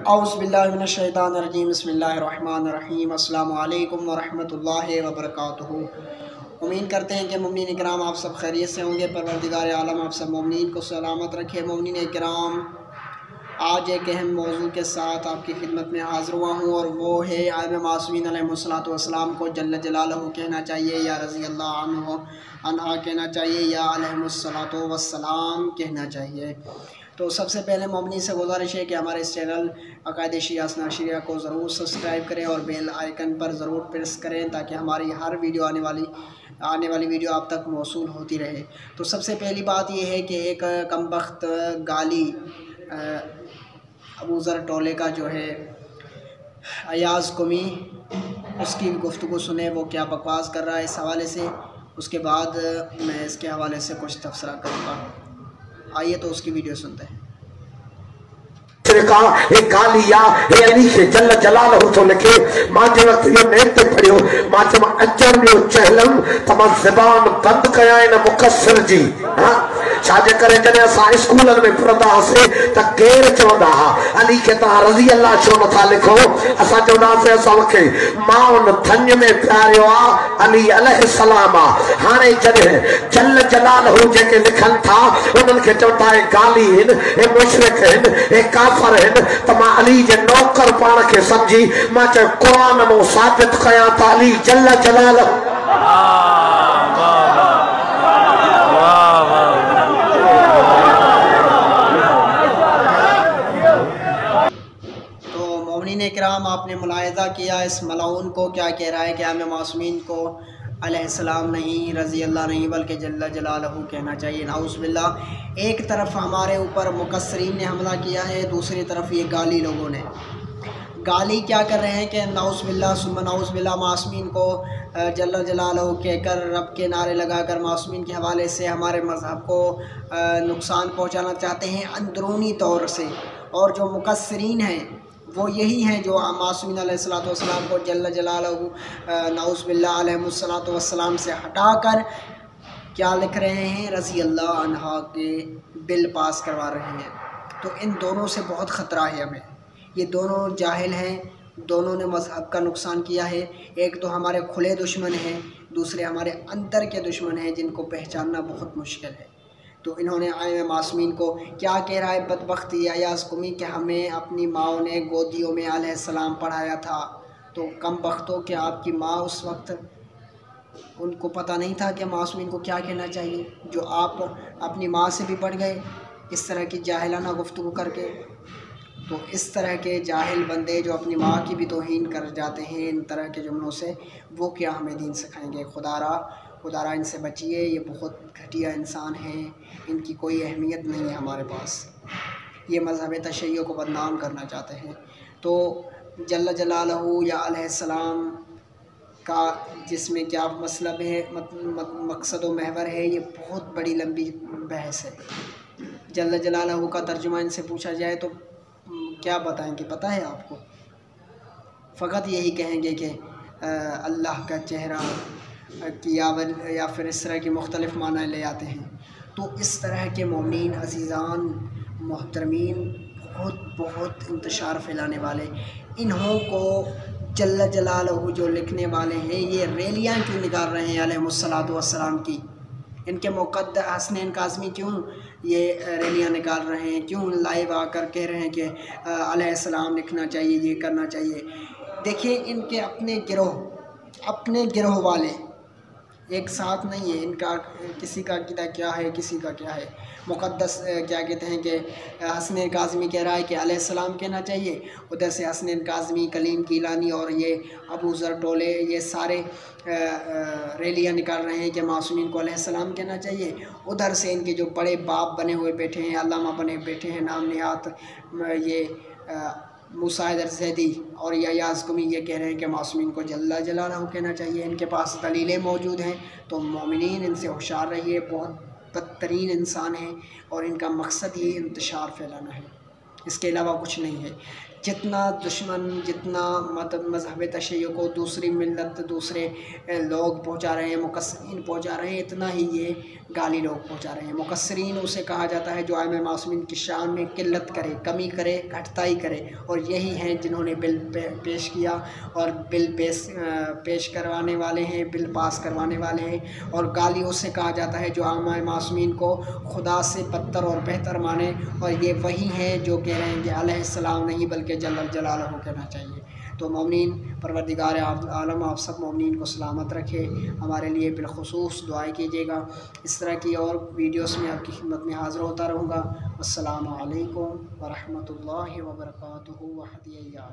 औज़ुबिल्लाहिमिनश्शैतानिर्रजीम बिस्मिल्लाहिर्रहमानिर्रहीम अस्सलामु अलैकुम वरहमतुल्लाहि वबरकातुहू। उम्मीद करते हैं कि मुमिनीन इकराम आप सब खैरियत से होंगे। परवरदिगार आलम आप सब मुमिनीन को सलामत रखे। मुमिनीन इकराम, आज एक अहम मौजू के साथ आपकी खिदमत में हाज़िर हुआ हूँ और वो है आइम मासूमीन अलैहिस्सलातु वस्सलाम को जल्ल जलालहू कहना चाहिए या रज़ी अल्लाह अन्हु अन्हा कहना चाहिए या अलैहिस्सलातु वस्सलाम कहना चाहिए। तो सबसे पहले मोमिनीन से गुजारिश है कि हमारे इस चैनल अक़ाइद शिया असना शरिया को ज़रूर सब्सक्राइब करें और बेल आइकन पर ज़रूर प्रेस करें ताकि हमारी हर वीडियो आने वाली वीडियो आप तक मौसूल होती रहे। तो सबसे पहली बात यह है कि एक कमबख्त गाली अबू ज़र टोले का जो है अयाज़ कुमी, उसकी गुफ्तगू सुने वो क्या बकवास कर रहा है इस हवाले से। उसके बाद मैं इसके हवाले से कुछ तबसरा करूँगा। आइए तो उसकी वीडियो सुनते हैं। गालिया अली से जल्ल जलालहू तो लिखे मां जे वक्त ये नेत पढ़ियो मां चमा अचर जो चहलम तमा ज़बान बंद कया इन मुकस्सर जी। हां छाजे करे जने असा स्कूलन में पढ़दा से त केर चवंदा हा अली के ता रज़ी अल्लाह छो नथा लिखो। असा चवंदा से असा के मां थन में प्यारियो आ अली अलैहिस्सलाम आ। हाने जने जल्ल जलालहू जेके लिखन था उनन के चवंदा है गाली इन ए मुशरिक इन ए काफर इन त मां अली जे नौकर पाण के समझी मां च कुरान मो साबित कया त अली जल्ल जलालहू। इकराम, आपने मुलाहिज़ा किया इस मलाउन को क्या कह रहा है कि आइम मासूमीन को अलैहिस्सलाम नहीं, रज़ी अल्लाह नहीं, बल्कि जल्ल जलालहू कहना चाहिए। नाउज़ बिल्लाह। एक तरफ हमारे ऊपर मुकस्सरीन ने हमला किया है, दूसरी तरफ ये गाली लोगों ने गाली क्या कर रहे हैं कि नाउज़ बिल्लाह सुम्मा नाउज़ बिल्लाह मासूमीन को जल्ल जलालहू कहकर रब के नारे लगाकर मासूमीन के हवाले से हमारे मज़हब को नुकसान पहुँचाना चाहते हैं अंदरूनी तौर से। और जो मुकस्सरीन हैं वो यही हैं जो मासूमीन अलैहिस्सलातु वस्सलाम को जल्ल जलालहू नाउज़ बिल्लाह अलैहिस्सलातु वस्सलाम से हटाकर क्या लिख रहे हैं, रज़ी अल्लाह अन्हा के बिल पास करवा रहे हैं। तो इन दोनों से बहुत ख़तरा है हमें। ये दोनों जाहिल हैं, दोनों ने मज़हब का नुकसान किया है। एक तो हमारे खुले दुश्मन हैं, दूसरे हमारे अंदर के दुश्मन हैं जिनको पहचानना बहुत मुश्किल है। तो इन्होंने आइम मासूमीन को क्या कह रहा है बदबख्त अयाज़ कुमी कि हमें अपनी माओ ने गोदियों में अलैहिस्सलाम पढ़ाया था। तो कम बख्तों कि आपकी माँ उस वक्त उनको पता नहीं था कि मासूमीन को क्या कहना चाहिए, जो आप अपनी माँ से भी पढ़ गए इस तरह की जाहिलाना गुफ्तगू करके। तो इस तरह के जाहिल बंदे जो अपनी माँ की भी तौहीन कर जाते हैं इन तरह के जुमलों से, वो क्या हमें दीन सिखाएंगे। खुदारा इनसे बचिए, ये बहुत घटिया इंसान हैं, इनकी कोई अहमियत नहीं है हमारे पास। ये मज़हब तशय्युअ को बदनाम करना चाहते हैं। तो जल्ल जलालहू या अलैहिस्सलाम का जिसमें क्या मतलब है, मकसद व महवर है, ये बहुत बड़ी लंबी बहस है। जल्ल जलालहू का तर्जुमा इनसे पूछा जाए तो क्या बताएंगे, पता है आपको? फ़कत यही कहेंगे कि अल्लाह का चेहरा या फिर इस तरह की मुख्तलिफ माना ले आते हैं। तो इस तरह के मोमिनीन अज़ीज़ान मोहतरमीन बहुत इंतशार फैलाने वाले, इन्हों को जल्ल जलालहू जो लिखने वाले हैं ये रैलियाँ क्यों निकाल रहे हैं अलैहिस्सलातु वस्सलाम की। इनके मुक़द्दस हसनैन काज़मी क्यों ये रैलियाँ निकाल रहे हैं, क्यों लाइव आकर कह रहे हैं कि अलैहिस्सलाम लिखना चाहिए, ये करना चाहिए। देखिए इनके अपने गिरोह वाले एक साथ नहीं है। इनका किसी का अक़ीदा क्या है, किसी का क्या है। मुक़द्दस क्या कहते हैं कि हसनैन काज़मी कह रहा है कि अलैहिस्सलाम कहना चाहिए, उधर से हसनैन काज़मी, कलीम कीलानी और ये अबू ज़र टोले ये सारे रैलियाँ निकाल रहे हैं कि मासूमीन को अलैहिस्सलाम कहना चाहिए। उधर से इनके जो बड़े बाप बने हुए बैठे हैं, अल्लामा बने बैठे हैं नाम निहात, ये मूसा ज़ैदी और अयाज़ कुमी ये कह रहे हैं कि मासूमीन को जल्ल जलालहू कहना चाहिए। इनके पास दलीलें मौजूद हैं। तो मोमिनीन इनसे होशियार रहिए, बहुत बदतरीन इंसान हैं और इनका मकसद ही इंतशार फैलाना है, इसके अलावा कुछ नहीं है। जितना दुश्मन, जितना मज़हब तशय्युअ को दूसरी मिल्लत, दूसरे लोग पहुंचा रहे हैं, मुकस्सरीन पहुंचा रहे हैं, इतना ही ये गाली लोग पहुंचा रहे हैं। मुकस्सरीन उसे कहा जाता है जो आइम्मा मासूमीन की शान में किल्लत करे, कमी करे, घटताई करे, और यही हैं जिन्होंने बिल पेश किया और बिल पेश करवाने वाले हैं, बिल पास करवाने वाले हैं। और गाली उसे कहा जाता है जो आइम्मा मासूमीन को खुदा से बदतर और बेहतर माने, और ये वही हैं जो कह रहे हैं कि अलैहिस्सलाम नहीं बल्कि जल्ल जलालहू कहना चाहिए। तो मोमिनीन, परवरदिगार आलम आप सब मोमिनीन को सलामत रखे। हमारे लिए बिलखुसूस दुआएं कीजिएगा। इस तरह की और वीडियोस में आपकी खिदमत में हाज़िर होता रहूँगा। अस्सलामु अलैकुम व रहमतुल्लाहि व बरकातुहू व हदिया।